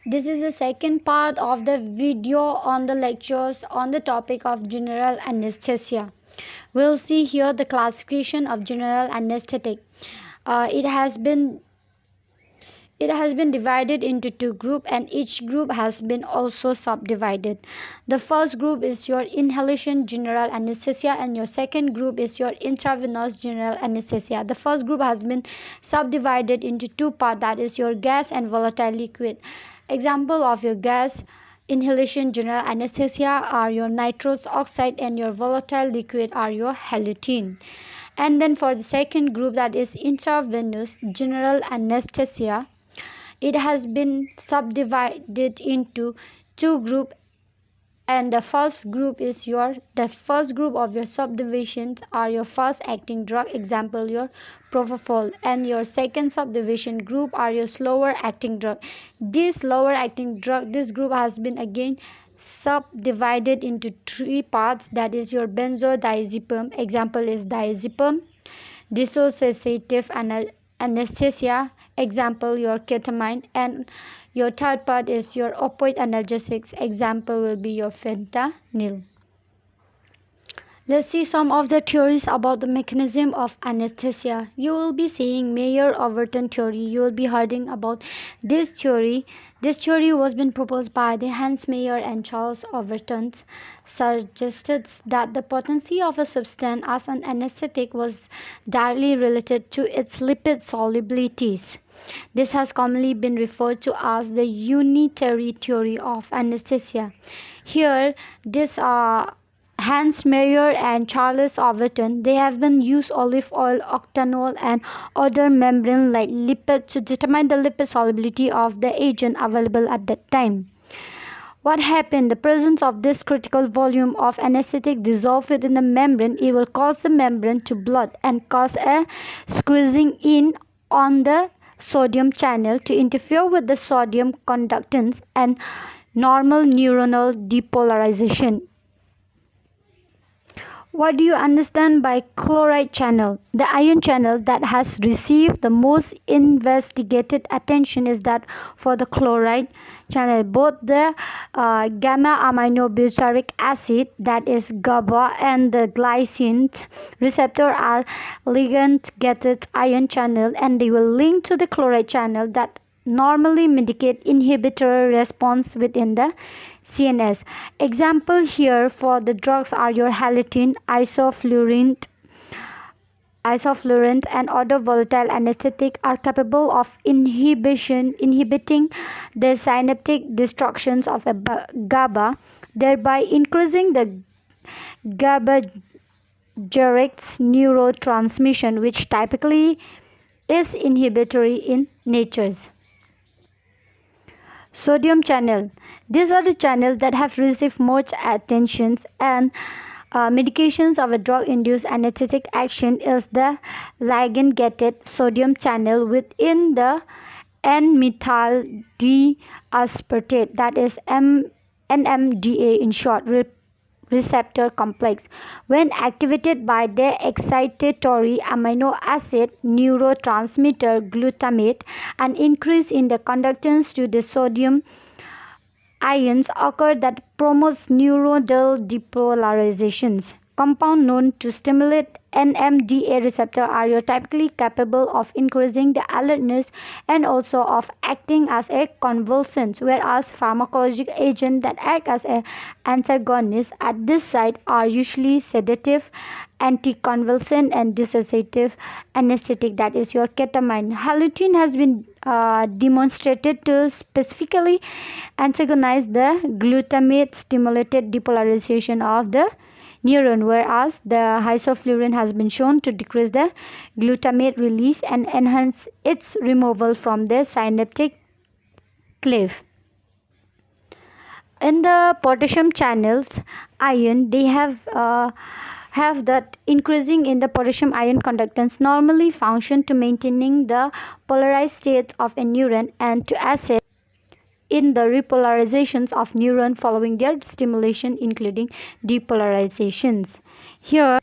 This is the second part of the video on the lectures on the topic of general anesthesia. We'll see here the classification of general anesthetic. It has been divided into two groups, and each group has been also subdivided. The first group is your inhalation general anesthesia, and your second group is your intravenous general anesthesia. The first group has been subdivided into two parts, that is your gas and volatile liquid. Example of your gas inhalation general anesthesia are your nitrous oxide, and your volatile liquid are your halotene. And then for the second group, that is intravenous general anesthesia, it has been subdivided into two groups, and the first group of your subdivisions are your fast acting drug, example your propofol, and your second subdivision group are your slower acting drug. This group has been again subdivided into three parts, that is your benzodiazepam, example is diazepam, dissociative anesthesia, example your ketamine, and your third part is your opioid analgesics, example will be your fentanyl. Let's see some of the theories about the mechanism of anesthesia. You will be seeing Mayer-Overton theory. You will be hearing about this theory. This theory was been proposed by the Hans Mayer and Charles Overton. Suggested that the potency of a substance as an anesthetic was directly related to its lipid solubilities. This has commonly been referred to as the unitary theory of anesthesia. Here, this Hans Mayer and Charles Overton, they have been used olive oil, octanol, and other membrane-like lipids to determine the lipid solubility of the agent available at that time. What happened? The presence of this critical volume of anesthetic dissolved within the membrane, it will cause the membrane to blood and cause a squeezing in on the sodium channel to interfere with the sodium conductance and normal neuronal depolarization. What do you understand by chloride channel? The ion channel that has received the most investigated attention is that for the chloride channel. Both the gamma aminobutyric acid, that is GABA, and the glycine receptor are ligand-gated ion channel, and they will link to the chloride channel that normally medicate inhibitory response within the CNS. Example here for the drugs are your halotene, isoflurane, and other volatile anesthetic are capable of inhibiting the synaptic destructions of a GABA, thereby increasing the GABAergic neurotransmission, which typically is inhibitory in nature. Sodium channel. These are the channels that have received much attention, and medications of a drug-induced anesthetic action is the ligand-gated sodium channel within the N-methyl D-aspartate, that is NMDA in short, receptor complex. When activated by the excitatory amino acid neurotransmitter glutamate, an increase in the conductance to the sodium ions occur that promotes neuronal depolarizations. Compounds known to stimulate NMDA receptor are typically capable of increasing the alertness and also of acting as a convulsant, whereas pharmacologic agents that act as an antagonist at this site are usually sedative, anticonvulsant, and dissociative anesthetic, that is your ketamine. Halotene has been demonstrated to specifically antagonize the glutamate stimulated depolarization of the neuron, whereas the isoflurane has been shown to decrease the glutamate release and enhance its removal from the synaptic cleft. In the potassium channels ion, they have that increasing in the potassium ion conductance normally function to maintaining the polarized state of a neuron and to assist in the repolarizations of neuron following their stimulation, including depolarizations. Here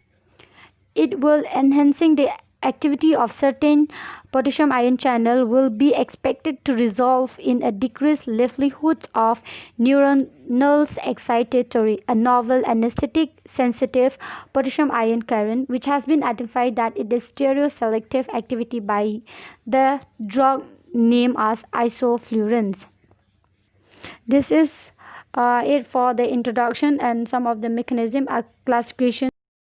it will enhancing the activity of certain potassium ion channel will be expected to result in a decreased livelihood of neuronal excitatory, a novel anesthetic sensitive potassium ion current, which has been identified that it is stereoselective activity by the drug name as isoflurane. This is it for the introduction and some of the mechanism classification